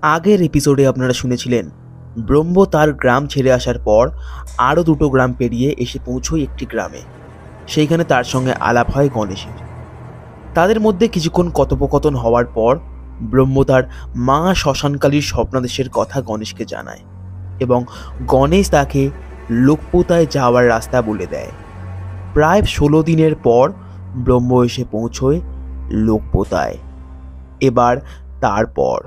আগের এপিসোডে আপনারা শুনেছিলেন ব্রহ্ম তার গ্রাম ছেড়ে আসার পর আরও দুটো গ্রাম পেরিয়ে এসে পৌঁছয় একটি গ্রামে। সেইখানে তার সঙ্গে আলাপ হয় গণেশের। তাদের মধ্যে কিছুক্ষণ কথোপকথন হওয়ার পর ব্রহ্ম তার মা শ্মশানকালীর স্বপ্নাদেশের কথা গণেশকে জানায় এবং গণেশ তাকে লোকপোতায় যাওয়ার রাস্তা বলে দেয়। প্রায় 16 দিনের পর ব্রহ্ম এসে পৌঁছয় লোকপোতায়। এবার তারপর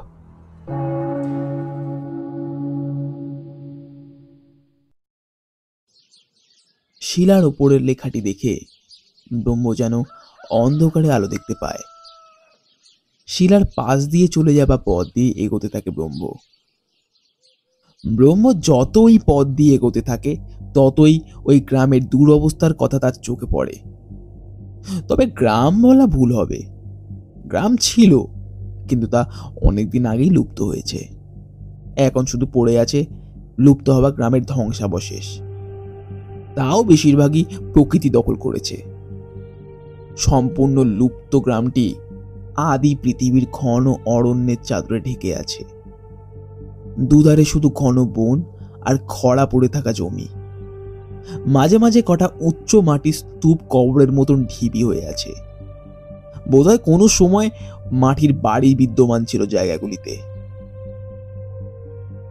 শিলার ওপরের লেখাটি দেখে ব্রহ্ম যেন অন্ধকারে আলো দেখতে পায়। শিলার পাশ দিয়ে চলে যাওয়া পথ দিয়ে এগোতে থাকে ব্রহ্ম। ব্রহ্ম যতই পথ দিয়ে এগোতে থাকে ততই ওই গ্রামের দুরবস্থার কথা তার চোখে পড়ে। তবে গ্রাম বলা ভুল হবে, গ্রাম ছিল, কিন্তু তা অনেকদিন আগেই লুপ্ত হয়েছে। এখন শুধু পড়ে আছে লুপ্ত হওয়া গ্রামের ধ্বংসাবশেষ, তাও বেশিরভাগই প্রকৃতি দখল করেছে। সম্পূর্ণ লুপ্ত গ্রামটি আদি পৃথিবীর ঘন অরণ্যের চাদরে ঢেকে আছে। দুধারে শুধু ঘন বন আর খরা পড়ে থাকা জমি। মাঝে মাঝে কটা উচ্চ মাটির স্তূপ কবরের মতন ঢিবি হয়ে আছে। বোধহয় কোনো সময় মাটির বাড়ি বিদ্যমান ছিল জায়গাগুলিতে।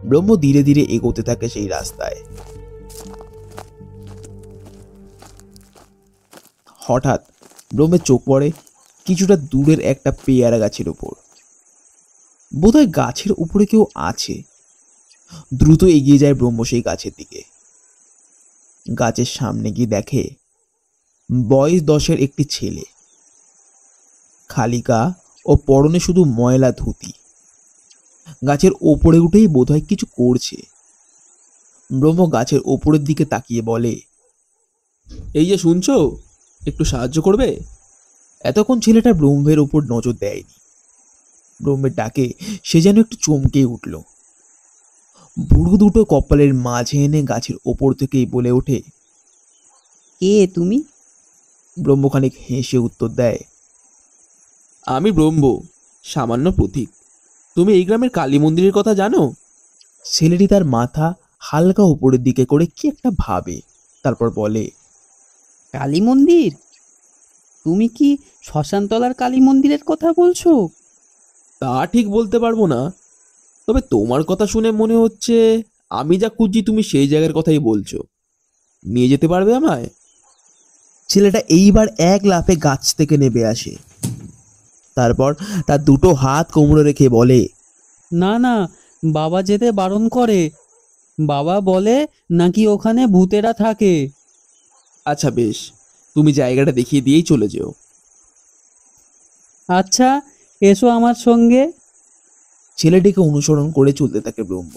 ব্রহ্ম ধীরে ধীরে এগোতে থাকে সেই রাস্তায়। হঠাৎ ব্রহ্মের চোখ পড়ে কিছুটা দূরের একটা পেয়ারা গাছের উপর। বোধহয় গাছের উপরে কেউ আছে। দ্রুত এগিয়ে যায় ব্রহ্ম সেই গাছের দিকে। গাছের সামনে গিয়ে দেখে বয়স 10-এর একটি ছেলে, খালি গা ও পরনে শুধু ময়লা ধুতি। গাছের ওপরে উঠেই বোধহয় কিছু করছে। ব্রহ্ম গাছের ওপরের দিকে তাকিয়ে বলে, এই যে শুনছো, একটু সাহায্য করবে? এতক্ষণ ছেলেটা ব্রহ্মের ওপর নজর দেয়নি। ব্রহ্মের ডাকে সে যেন একটু চমকে উঠল। বুড়ো দুটো কপালের মাঝে এনে গাছের ওপর থেকেই বলে ওঠে, কে তুমি? ব্রহ্ম খানিক হেসে উত্তর দেয়, আমি ব্রহ্ম, সামান্য পথিক। তুমি এই গ্রামের কালী মন্দিরের কথা জানো? ছেলেটি তার মাথা হালকা উপরের দিকে করে কি একটা ভাবে, তারপর বলে, কালী মন্দির? তুমি কি শ্মশানতলার কালী মন্দিরের কথা বলছো? তা ঠিক বলতে পারবো না, তবে তোমার কথা শুনে মনে হচ্ছে আমি যা খুঁজছি তুমি সেই জায়গার কথাই বলছো। নিয়ে যেতে পারবে আমায়? ছেলেটা এইবার এক লাফে গাছ থেকে নেমে আসে। তারপর তার দুটো হাত কোমরে রেখে বলে, না না, বাবা যেতে বারণ করে। বাবা বলে নাকি ওখানে ভূতেরা থাকে। আচ্ছা বেশ, তুমি জায়গাটা দেখিয়ে দিয়েই চলে যেও। আচ্ছা, এসো আমার সঙ্গে। ছেলেটিকে অনুসরণ করে চলতে থাকে ব্রহ্ম।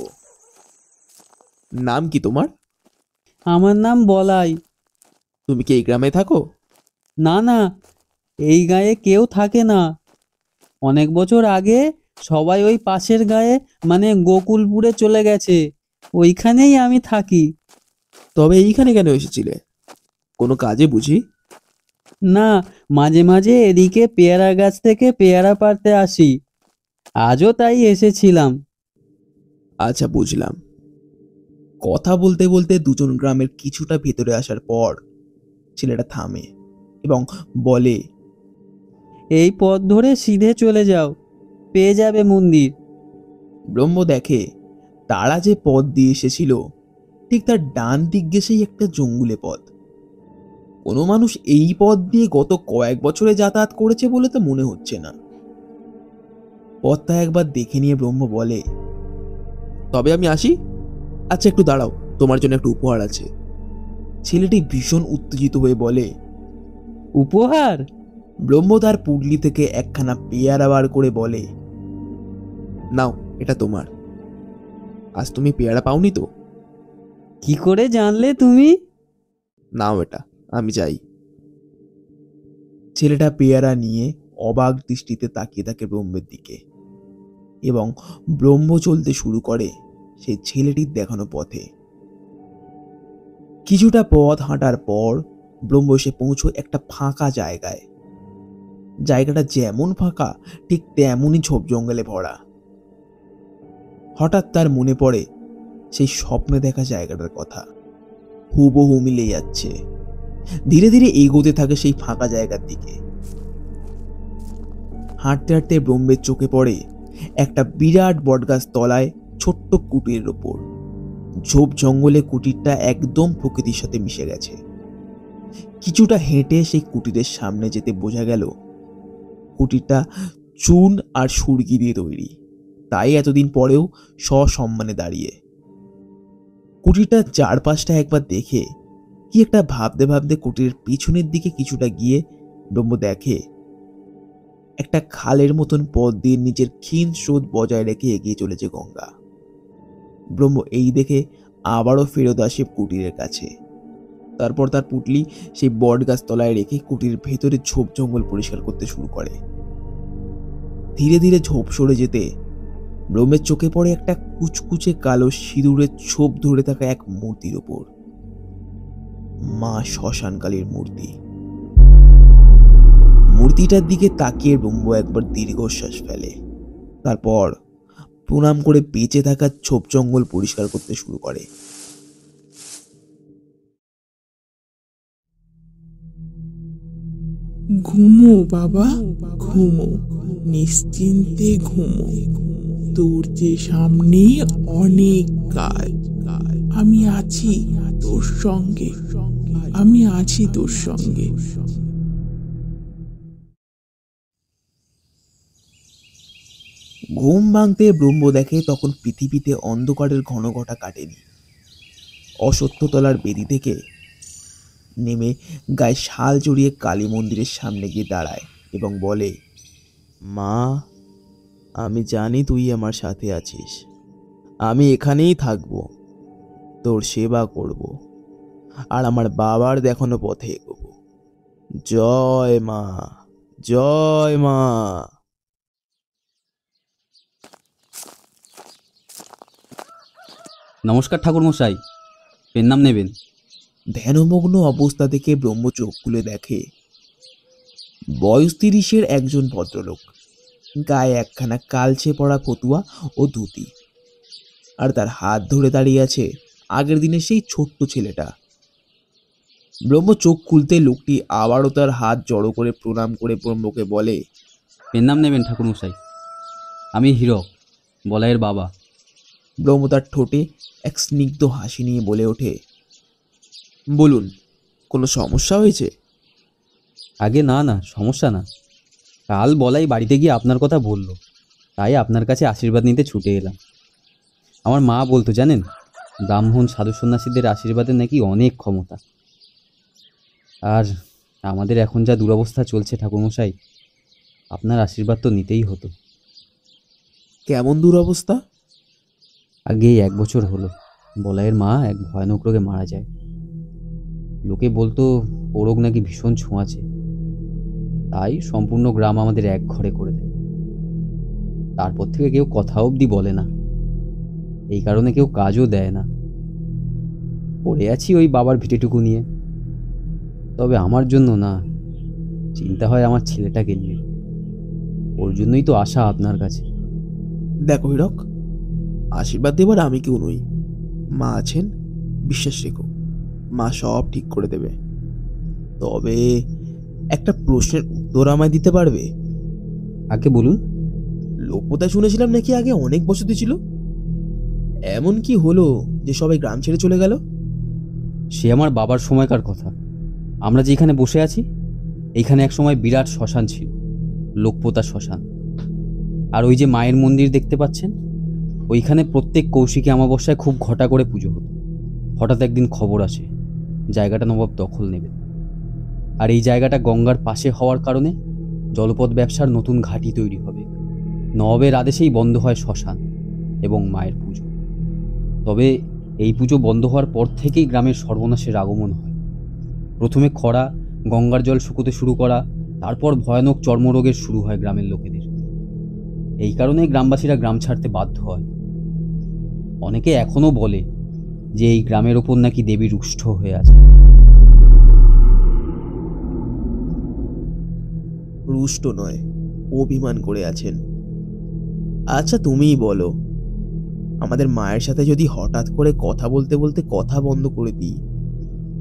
নাম কি তোমার? আমার নাম বলাই। তুমি কি এই গ্রামে থাকো? না না, এই গায়ে কেউ থাকে না। অনেক বছর আগে সবাই ওই পাশের গায়ে মানে গোকুলপুরে চলে গেছে। ওইখানেই আমি থাকি। তবে এইখানে কেন এসেছিলে? কোনো কাজে বুঝি? না, মাঝে মাঝে এদিকে পেয়ারা গাছ থেকে পেয়ারা পাড়তে আসি। আজও তাই এসেছিলাম। আচ্ছা বুঝলাম। কথা বলতে বলতে দুজন গ্রামের কিছুটা ভেতরে আসার পর ছেলেটা থামে এবং বলে, এই পথ ধরে সিধে চলে যাও, পেয়ে যাবে মন্দির। ব্রহ্ম দেখে তারা যে পথ দিয়ে এসেছিল ঠিক তার ডান দিক ঘেঁষেই একটা জঙ্গলে পথ। কোনো মানুষ এই পথ দিয়ে গত কয়েক বছরে যাতায়াত করেছে বলে তো মনে হচ্ছে না। পথটা একবার দেখে নিয়ে ব্রহ্ম বলে, তবে আমি আসি। আচ্ছা একটু দাঁড়াও, তোমার জন্য একটা উপহার আছে। ছেলেটি ভীষণ উত্তেজিত হয়ে বলে, উপহার? ব্রহ্ম তার পুডলি থেকে একখানা পেয়ারা বার করে বলে, নাও এটা তোমার। আজ তুমি পেয়ারা পাওনি তো? কি করে জানলে তুমি? নাও এটা, আমি যাই। ছেলেটা পেয়ারা নিয়ে অবাক দৃষ্টিতে তাকিয়ে থাকে ব্রহ্মের দিকে এবং ব্রহ্ম চলতে শুরু করে সেই ছেলেটির দেখানো পথে। কিছুটা পথ হাঁটার পর ব্রহ্ম এসে পৌঁছয় একটা ফাঁকা জায়গায়। জায়গাটা যেমন ফাঁকা ঠিক তেমনই ঝোপ জঙ্গলে ভরা। হঠাৎ তার মনে পড়ে সেই স্বপ্নে দেখা জায়গাটার কথা। হুবহু মিলে যাচ্ছে। ধীরে ধীরে এগোতে থাকে সেই ফাঁকা জায়গার দিকে। হাঁটতে হাঁটতে ব্রহ্মের চোখে পড়ে একটা বিরাট বটগাছ তলায় ছোট্ট কুটিরের ওপর। ঝোপ জঙ্গলে কুটিরটা একদম প্রকৃতির সাথে মিশে গেছে। কিছুটা হেঁটে সেই কুটিরের সামনে যেতে বোঝা গেল কুটিরটা চুন আর সুরকি দিয়ে তৈরি, তাই এতদিন পরেও সসম্মানে দাঁড়িয়ে। কুটিরটার চারপাশটা একবার দেখে কি একটা ভাবতে ভাবতে কুটিরের পিছনের দিকে কিছুটা গিয়ে ব্রহ্ম দেখে একটা খালের মতন পথ দিয়ে নিজের ক্ষীণ স্রোত বজায় রেখে এগিয়ে চলেছে গঙ্গা। ব্রহ্ম এই দেখে আবারও ফেরত আসে কুটিরের কাছে। তারপর তার পুটলি সেই বট গাছ তলায় রেখে কুটির ভেতরে ঝোপ জঙ্গল পরিষ্কার করতে শুরু করে। ধীরে ধীরে ঝোপ সরে যেতে ব্রহ্মের চোখে পড়ে একটা কুচকুচে কালো সিঁদুরের ছোপ ধরে থাকা এক মূর্তির ওপর। মা শ্মশানকালীর মূর্তি। মূর্তিটার দিকে তাকিয়ে ব্রহ্ম একবার দীর্ঘশ্বাস ফেলে। তারপর প্রণাম করে বেঁচে থাকা ঝোপ জঙ্গল পরিষ্কার করতে শুরু করে। ঘুমো বাবা, ঘুমো, নিশ্চিন্তে ঘুমো। তোর যে সামনে অনেক কাজ। আমি আছি তোর সঙ্গে, আমি আছি তোর সঙ্গে। ঘুম ভাঙতে ব্রহ্ম দেখে তখন পৃথিবীতে অন্ধকারের ঘন ঘটা কাটেনি। অসত্যতলার বেদি থেকে নেমে গায়ে শাল জড়িয়ে কালী মন্দিরের সামনে গিয়ে দাঁড়ায় এবং বলে, মা, আমি জানি তুই আমার সাথে আছিস। আমি এখানেই থাকবো, তোর সেবা করব, আর আমার বাবার দেখানো পথে এগোবো। জয় মা, জয় মা। নমস্কার ঠাকুরমশাই, পেন নাম নেবেন? ধ্যানমগ্ন অবস্থা থেকে ব্রহ্ম চোখ খুলে দেখে বয়স 30-এর একজন ভদ্রলোক, গায়ে একখানা কালচে পড়া ফতুয়া ও ধুতি, আর তার হাত ধরে দাঁড়িয়ে আছে আগের দিনের সেই ছোট্ট ছেলেটা। ব্রহ্ম চোখ খুলতে লোকটি আবারও তার হাত জড়ো করে প্রণাম করে ব্রহ্মকে বলে, পেন নাম নেবেন ঠাকুরমশাই? আমি হীরক, বলাইয়ের বাবা। ব্রহ্ম তার ঠোঁটে এক স্নিগ্ধ হাসি নিয়ে বলে ওঠে, বলুন, কোনো সমস্যা হয়েছে? আগে না না, সমস্যা না। কাল বলাই বাড়িতে গিয়ে আপনার কথা বলল, তাই আপনার কাছে আশীর্বাদ নিতে ছুটে এলাম। আমার মা বলতো জানেন, ব্রাহ্মণ সাধু সন্ন্যাসীদের আশীর্বাদের নাকি অনেক ক্ষমতা। আর আমাদের এখন যা দুরবস্থা চলছে ঠাকুরমশাই, আপনার আশীর্বাদ তো নিতেই হতো। কেমন দুরবস্থা? আগে 1 বছর হলো বলাইয়ের মা এক ভয়ানক রোগে মারা যায়। লোকে বলতো ও রোগ নাকি ভীষণ ছোঁয়াচে, তাই সম্পূর্ণ গ্রাম আমাদের এক ঘরে করে দেয়। তারপর থেকে কেউ কথা অবধি বলে না, এই কারণে কেউ কাজও দেয় না। পড়ে আছি ওই বাবার ভিটেটুকু নিয়ে। তবে আমার জন্য না, চিন্তা হয় আমার ছেলেটাকে নিয়ে। ওর জন্যই তো আশা আপনার কাছে। দেখো হীরক, আশীর্বাদ দেবার আমি কেউ নই। মা আছেন, বিশ্বাস রেখো, মা সব ঠিক করে দেবে। তবে একটা প্রশ্নের উত্তর আমায় দিতে পারবে? আগে বলুন। লোকমতা শুনেছিলাম নাকি আগে অনেক বসতি ছিল। এমন কি হলো যে সবাই গ্রাম ছেড়ে চলে গেল? সে আমার বাবার সময়কার কথা। আমরা যেখানে বসে আছি, এইখানে এক সময় বিরাট শ্মশান ছিল, লোকপোতা শ্মশান। আর ওই যে মায়ের মন্দির দেখতে পাচ্ছেন, ওইখানে প্রত্যেক কৌশিকী অমাবস্যায় খুব ঘটা করে পুজো হতো। হঠাৎ একদিন খবর আসে জায়গাটা নবাব দখল নেবে। আর এই জায়গাটা গঙ্গার পাশে হওয়ার কারণে জলপথ ব্যবসার নতুন ঘাঁটি তৈরি হবে। নবাবের আদেশেই বন্ধ হয় শ্মশান এবং মায়ের পুজো। তবে এই পুজো বন্ধ হওয়ার পর থেকেই গ্রামের সর্বনাশের আগমন হয়। প্রথমে খরা, গঙ্গার জল শুকোতে শুরু করা, তারপর ভয়ানক চর্মরোগের শুরু হয় গ্রামের লোকেদের। এই কারণেই গ্রামবাসীরা গ্রাম ছাড়তে বাধ্য হয়। অনেকে এখনো বলে যে এই গ্রামের ওপর নাকি দেবী রুষ্ট হয়ে আছে। রুষ্ট নয়, অভিমান করে আছেন। আচ্ছা, তুমিই বলো, আমাদের মায়ের সাথে যদি হঠাৎ করে কথা বলতে বলতে কথা বন্ধ করে দিই,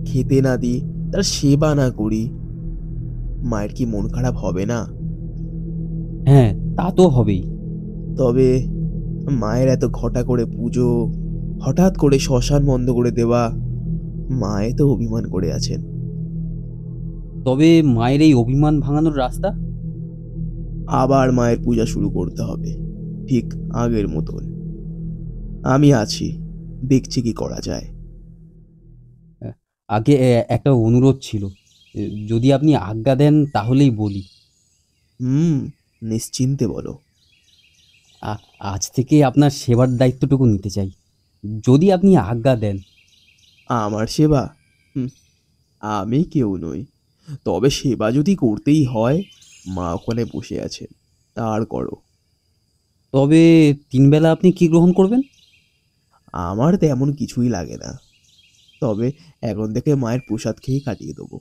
খেতে না দিই, তার সেবা না করি, মায়ের কি মন খারাপ হবে না? হ্যাঁ, তা তো হবেই। তবে মায়ের এত ঘটা করে পুজো, হঠাৎ করে শ্মশান বন্ধ করে দেওয়া, মায়ে তো অভিমান করে আছেন। তবে মায়ের এই অভিমান ভাঙানোর রাস্তা? আবার মায়ের পূজা শুরু করতে হবে, ঠিক আগের মতন। আমি আছি, দেখছি কি করা যায়। আগে একটা অনুরোধ ছিল, যদি আপনি আজ্ঞা দেন তাহলেই বলি। নিশ্চিন্তে বলো। আজ থেকে আপনার সেবার দায়িত্বটুকু নিতে চাই, যদি আপনি আজ্ঞা দেন। আমার সেবা? আমি কেউ নই, তবে সেবা যদি করতেই হয়, মা ওখানে বসে আছেন, তার করো। তবে 3 বেলা আপনি কি গ্রহণ করবেন? আমার তেমন কিছুই লাগে না, তবে এখন থেকে মায়ের প্রসাদ খেয়েই কাটিয়ে দেবো।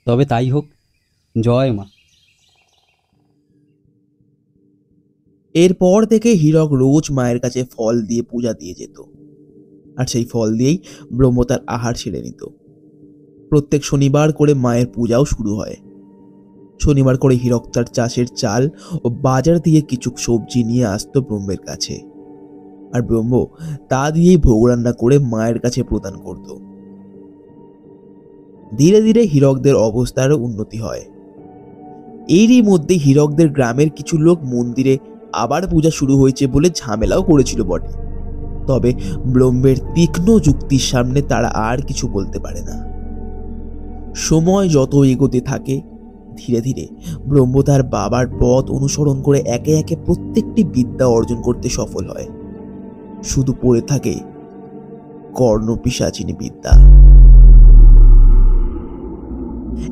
তবে তাই হোক, জয় মা। এরপর থেকে হীরক রোজ মায়ের কাছে ফল দিয়ে পূজা দিয়ে যেত, আর সেই ফল দিয়েই ব্রহ্ম তার আহার ছেড়ে নিত। প্রত্যেক শনিবার করে মায়ের পূজাও শুরু হয়। শনিবার করে হীরক তার চাষের চাল ও বাজার দিয়ে কিছু সবজি নিয়ে আসতো ব্রহ্মের কাছে, আর ব্রহ্ম তা দিয়েই ভোগ রান্না করে মায়ের কাছে প্রদান করত। ধীরে ধীরে হীরকদের অবস্থারও উন্নতি হয়। এরই মধ্যে হীরকদের গ্রামের কিছু লোক মন্দিরে আবার পূজা শুরু হয়েছে বলে ঝামেলাও করেছিল বটে, তবে ব্রহ্মের তীক্ষ্ণ যুক্তির সামনে তারা আর কিছু বলতে পারে না। সময় যত এগোতে থাকে, ধীরে ধীরে ব্রহ্ম তার বাবার পথ অনুসরণ করে একে একে প্রত্যেকটি বিদ্যা অর্জন করতে সফল হয়। শুধু পড়ে থাকে কর্ণপিশাচিনী বিদ্যা।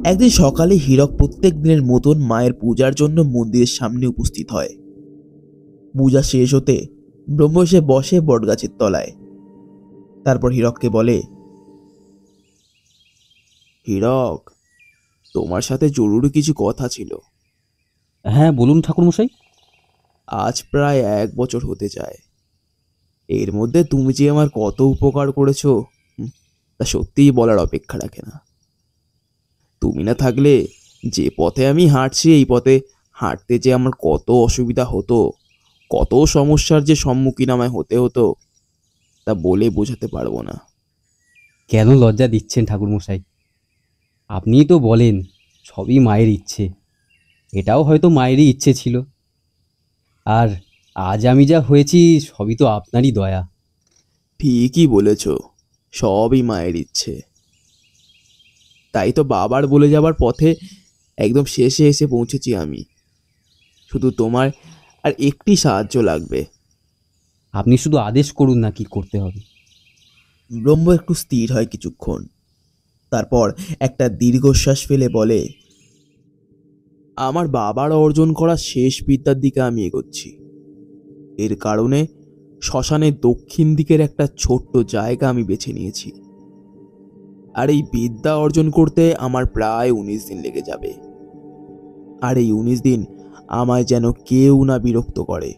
একদিন সকালে হীরক প্রত্যেক দিনের মতন মায়ের পূজার জন্য মন্দিরের সামনে উপস্থিত হয়। পূজা শেষ হতে ব্রহ্ম এসে বসে বটগাছের তলায়। তারপর হীরককে বলে, হীরক, তোমার সাথে জরুরি কিছু কথা ছিল। হ্যাঁ, বলুন ঠাকুরমশাই। আজ প্রায় 1 বছর হতে যায়। এর মধ্যে তুমি যে আমার কত উপকার করেছো, তা সত্যিই বলার অপেক্ষা রাখে না। তুমি না থাকলে যে পথে আমি হাঁটছি, এই পথে হাঁটতে যে আমার কত অসুবিধা হতো, কত সমস্যার যে সম্মুখীন আমায় হতে হতো, তা বলে বোঝাতে পারবো না। কেন লজ্জা দিচ্ছেন ঠাকুরমশাই? আপনিই তো বলেন সবই মায়ের ইচ্ছে। এটাও হয়তো মায়েরই ইচ্ছে ছিল। আর আজ আমি যা হয়েছি সবই তো আপনারই দয়া। ঠিকই বলেছ, সবই মায়ের ইচ্ছে। তাই তো বাবার বলে যাবার পথে একদম শেষে এসে পৌঁছেছি আমি। শুধু তোমার আর একটি সাহায্য লাগবে। আপনি শুধু আদেশ করুন না কি করতে হবে। ব্রহ্ম একটু স্থির হয় কিছুক্ষণ, তারপর একটা দীর্ঘশ্বাস ফেলে বলে, আমার বাবার অর্জন করা শেষ বিদ্যার দিকে আমি এগোচ্ছি। এর কারণে শ্মশানের দক্ষিণ দিকের একটা ছোট্ট জায়গা আমি বেছে নিয়েছি। আর এই বিদ্যা অর্জন করতে আমার প্রায় 19 দিন লেগে যাবে। আর এই 19 দিন আমায় যেন কেউ না বিরক্ত করে,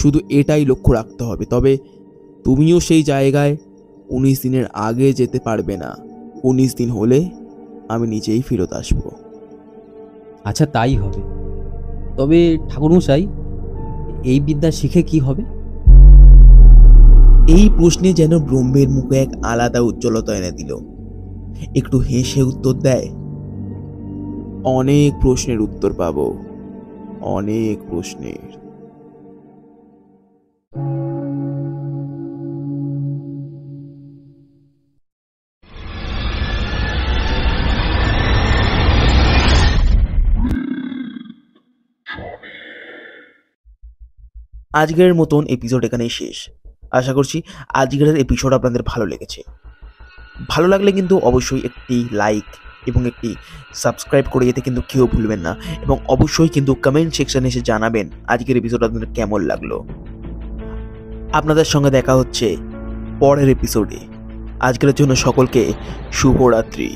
শুধু এটাই লক্ষ্য রাখতে হবে। তবে তুমিও সেই জায়গায় 19 দিনের আগে যেতে পারবে না। 19 দিন হলে আমি নিজেই ফেরত আসব। আচ্ছা, তাই হবে। তবে ঠাকুরমশাই, এই বিদ্যা শিখে কি হবে? এই প্রশ্নে যেন ব্রহ্মের মুখে এক আলাদা উজ্জ্বলতা এনে দিল। একটু হেসে উত্তর দেয়, অনেক প্রশ্নের উত্তর পাবো, অনেক প্রশ্নের। আজকের মতন এপিসোড এখানেই শেষ। আশা করছি আজকের এপিসোড আপনাদের ভালো লেগেছে। ভালো লাগলে কিন্তু অবশ্যই একটি লাইক এবং একটি সাবস্ক্রাইব করে যেতে কিন্তু কেউ ভুলবেন না, এবং অবশ্যই কিন্তু কমেন্ট সেকশনে এসে জানাবেন আজকের এপিসোড আপনাদের কেমন লাগলো। আপনাদের সঙ্গে দেখা হচ্ছে পরের এপিসোডে। আজকের জন্য সকলকে শুভরাত্রি।